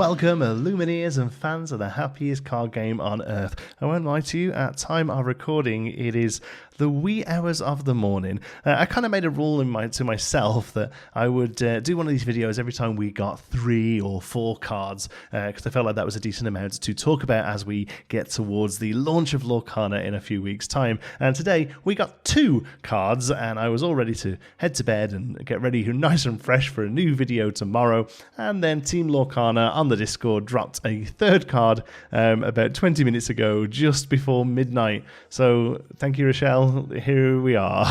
Welcome, Lumineers and fans of the happiest card game on earth. I won't lie to you, at time of recording, it is the wee hours of the morning. I kind of made a rule to myself that I would do one of these videos every time we got 3 or 4 cards, because I felt like that was a decent amount to talk about as we get towards the launch of Lorcana in a few weeks' time. And today we got 2 cards, and I was all ready to head to bed and get ready nice and fresh for a new video tomorrow. And then Team Lorcana on the Discord dropped a 3rd card about 20 minutes ago, just before midnight. So thank you, Rochelle. Here we are.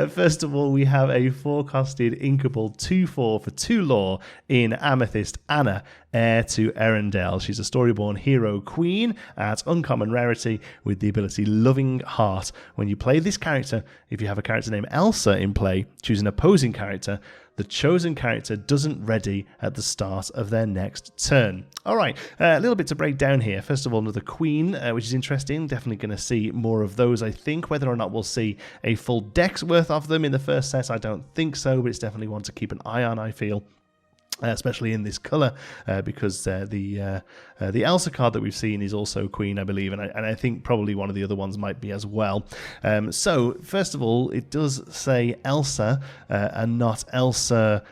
First of all, we have a 4-costed inkable 2/4 for 2 lore in Amethyst Anna, heir to Arendelle. She's a Storyborn hero queen at uncommon rarity with the ability Loving Heart. When you play this character, if you have a character named Elsa in play, choose an opposing character. The chosen character doesn't ready at the start of their next turn. All right, a little bit to break down here. First of all, another queen, which is interesting. Definitely going to see more of those, I think. Whether or not we'll see a full deck's worth of them in the first set, I don't think so, but it's definitely one to keep an eye on, I feel. Especially in this colour, because the Elsa card that we've seen is also Queen, I believe, and I think probably one of the other ones might be as well. So, first of all, it does say Elsa and not Elsa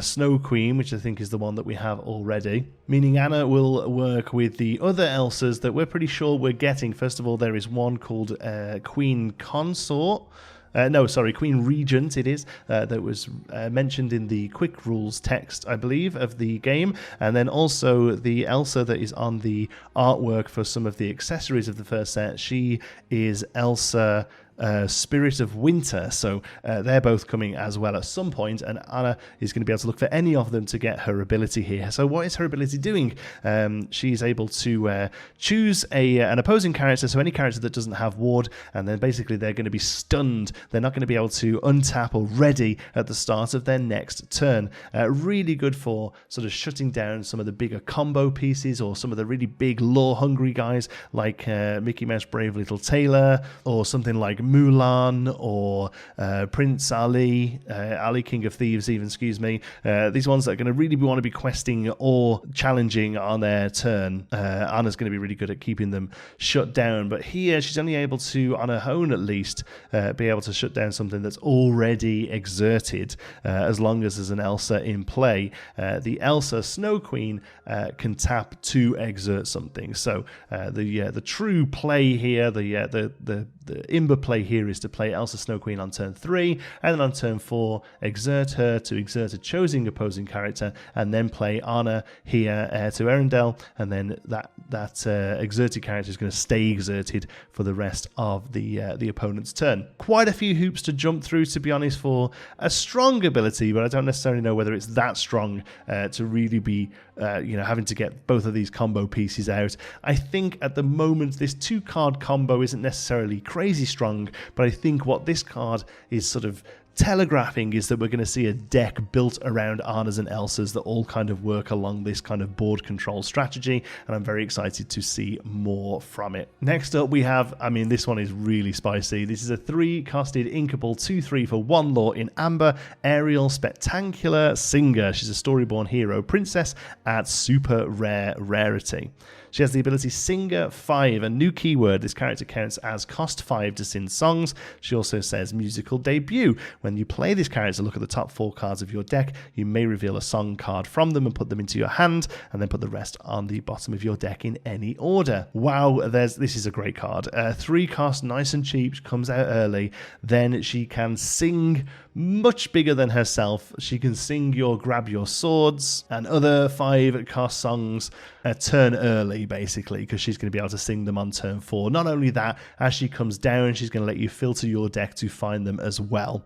Snow Queen, which I think is the one that we have already. Meaning Anna will work with the other Elsas that we're pretty sure we're getting. First of all, there is one called Queen Consort. Queen Regent it is, that was mentioned in the quick rules text, I believe, of the game. And then also the Elsa that is on the artwork for some of the accessories of the first set. She is Elsa Spirit of Winter, so they're both coming as well at some point, and Anna is going to be able to look for any of them to get her ability here. So what is her ability doing? She's able to choose an opposing character, so any character that doesn't have ward, and then basically they're going to be stunned. They're not going to be able to untap or ready at the start of their next turn. Really good for sort of shutting down some of the bigger combo pieces or some of the really big lore-hungry guys like Mickey Mouse Brave Little Tailor, or something like Mulan, or Prince Ali, Ali King of Thieves even, excuse me. These ones that are going to really want to be questing or challenging on their turn. Anna's going to be really good at keeping them shut down, but here she's only able to, on her own at least, be able to shut down something that's already exerted, as long as there's an Elsa in play. The Elsa Snow Queen can tap to exert something. So the true play here, the Imber play here is to play Elsa Snow Queen on turn 3, and then on turn 4 exert her to exert a chosen opposing character, and then play Anna here, heir to Arendelle, and then that exerted character is going to stay exerted for the rest of the opponent's turn. Quite a few hoops to jump through, to be honest, for a strong ability, but I don't necessarily know whether it's that strong to really be having to get both of these combo pieces out. I think at the moment this 2-card combo isn't necessarily crazy strong, but I think what this card is sort of telegraphing is that we're going to see a deck built around Anna's and Elsa's that all kind of work along this kind of board control strategy, and I'm very excited to see more from it. Next up we have, this one is really spicy. This is a 3-costed inkable 2/3 for 1 lore in Amber, Ariel Spectacular Singer. She's a Storyborn hero princess at super rare rarity. She has the ability Singer 5, a new keyword. This character counts as cost 5 to sing songs. She also says musical debut. When you play this character, look at the top 4 cards of your deck. You may reveal a song card from them and put them into your hand, and then put the rest on the bottom of your deck in any order. Wow, this is a great card. 3 cost, nice and cheap, comes out early. Then she can sing much bigger than herself. She can sing your Grab Your Swords and other 5-cost songs a turn early, basically, because she's going to be able to sing them on turn 4. Not only that, as she comes down, she's going to let you filter your deck to find them as well.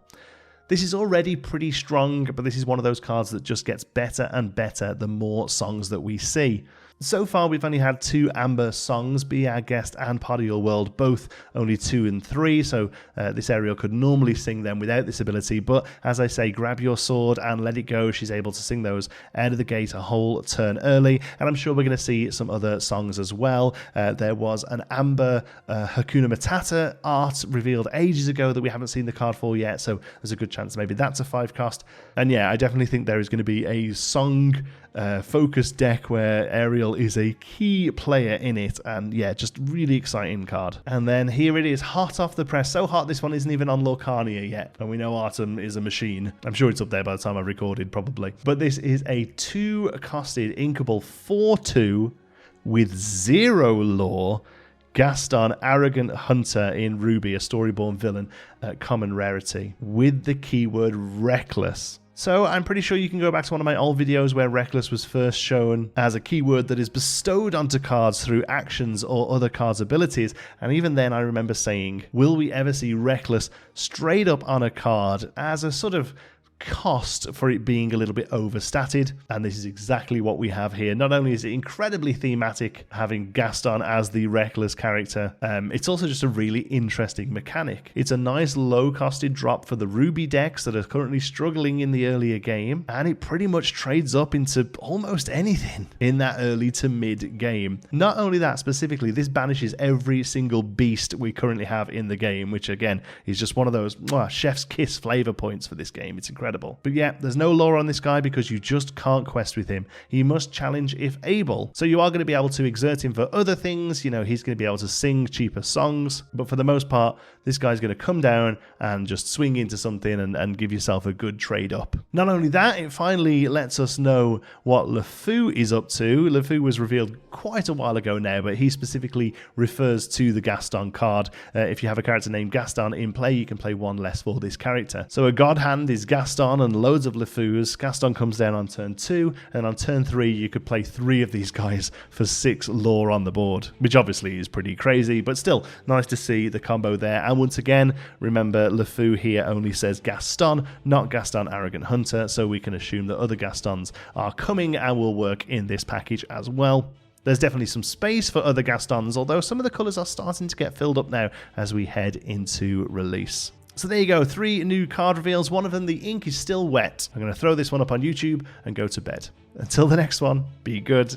This is already pretty strong, but this is one of those cards that just gets better and better the more songs that we see. So far, we've only had 2 Amber songs, Be Our Guest and Part of Your World, both only 2 and 3, so this Ariel could normally sing them without this ability, but as I say, grab your sword and let it go. She's able to sing those out of the gate a whole turn early, and I'm sure we're going to see some other songs as well. There was an Amber Hakuna Matata art revealed ages ago that we haven't seen the card for yet, so there's a good chance maybe that's a 5 cost. And yeah, I definitely think there is going to be a song focused deck where Ariel is a key player in it, and yeah, just really exciting card. And then here it is, hot off the press. So hot this one isn't even on Lorcana yet, and we know Artem is a machine. I'm sure it's up there by the time I recorded, probably. But this is a 2-costed inkable 4/2 with 0 lore Gaston, Arrogant Hunter in Ruby, a Storyborn villain, common rarity, with the keyword Reckless. So I'm pretty sure you can go back to one of my old videos where Reckless was first shown as a keyword that is bestowed onto cards through actions or other cards' abilities, and even then I remember saying, will we ever see Reckless straight up on a card as a sort of cost for it being a little bit overstated? And this is exactly what we have here. Not only is it incredibly thematic, having Gaston as the Reckless character, it's also just a really interesting mechanic. It's a nice low-costed drop for the Ruby decks that are currently struggling in the earlier game, and it pretty much trades up into almost anything in that early to mid game. Not only that, specifically, this banishes every single beast we currently have in the game, which again is just one of those chef's kiss flavor points for this game. It's incredible. But yeah, there's no lore on this guy because you just can't quest with him. He must challenge if able. So you are going to be able to exert him for other things. You know, he's going to be able to sing cheaper songs. But for the most part, this guy's going to come down and just swing into something and give yourself a good trade up. Not only that, it finally lets us know what LeFou is up to. LeFou was revealed quite a while ago now, but he specifically refers to the Gaston card. If you have a character named Gaston in play, you can play 1 less for this character. So a God Hand is Gaston and loads of LeFous. Gaston comes down on turn 2, and on turn 3 you could play 3 of these guys for 6 lore on the board, which obviously is pretty crazy, but still nice to see the combo there. And once again, remember LeFou here only says Gaston, not Gaston Arrogant Hunter, so we can assume that other Gastons are coming and will work in this package as well. There's definitely some space for other Gastons, although some of the colours are starting to get filled up now as we head into release. So there you go, 3 new card reveals. One of them, the ink is still wet. I'm going to throw this one up on YouTube and go to bed. Until the next one, be good